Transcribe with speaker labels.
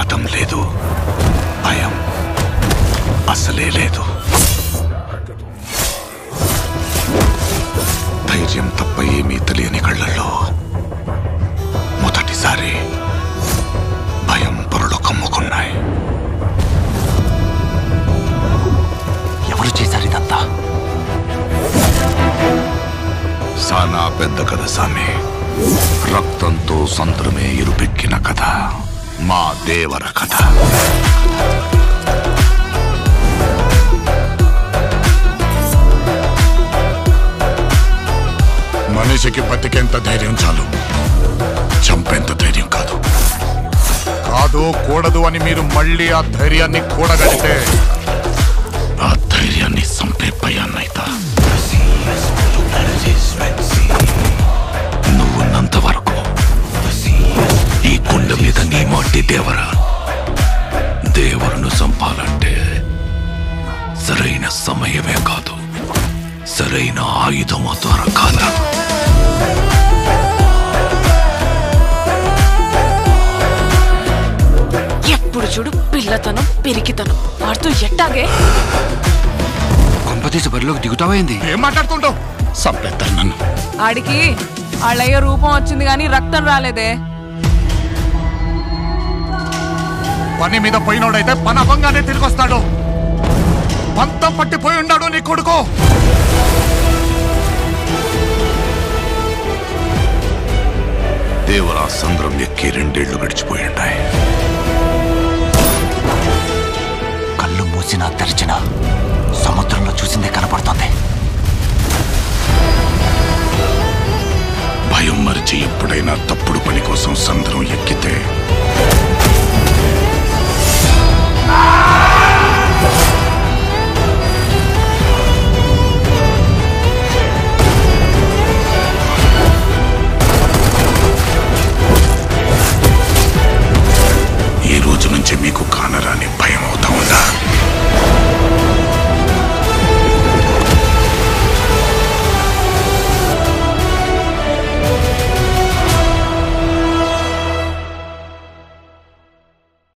Speaker 1: మతం లేదు, భయం అసలే లేదు. ధైర్యం తప్ప ఏమీ తెలియని కళ్ళల్లో మొదటిసారి భయం పొరలు కమ్ముకున్నాయి.
Speaker 2: ఎవరు చేశారు ఇదంతా?
Speaker 1: సానా పెద్ద కథ సామి. రక్తంతో సంద్రమే ఇరుపెక్కిన కథ మా దేవర కథ. మనిషికి బతికేంత ధైర్యం చాలు, చంపేంత ధైర్యం కాదు. కాదు కూడదు అని మీరు మళ్ళీ ఆ ధైర్యాన్ని కూడగలిగితే ఆ ధైర్యాన్ని చంపే భయాన్నైతా. నువ్వున్నంత వరకు ఈ కుండ మీద నీ మట్టి దేవరా. దేవులను చంపాలంటే సరైన సమయమే కాదు, సరైన ఆయుధం ద్వారా కాదు.
Speaker 3: ఎప్పుడు చూడు పిల్లతనం పెరిగితనం ఆడుతూ ఎట్టాగే.
Speaker 2: కొంపతీసి బరిలోకి దిగుతావైంది.
Speaker 1: ఏం మాట్లాడుతుంటావు? చంపేస్తారు నన్ను.
Speaker 3: ఆడికి ఆళ్ళయ్య రూపం వచ్చింది గాని రక్తం రాలేదే.
Speaker 1: పని మీద పోయినోడైతే పని అవ్వంగానే తిరిగి వస్తాడు. పంతం పట్టిపోయి ఉన్నాడు నీ కొడుకు. దేవరా సంద్రం ఎక్కి 2 ఏళ్లు గడిచిపోయి ఉంటాయి.
Speaker 2: కళ్ళు మూసినా తెరిచినా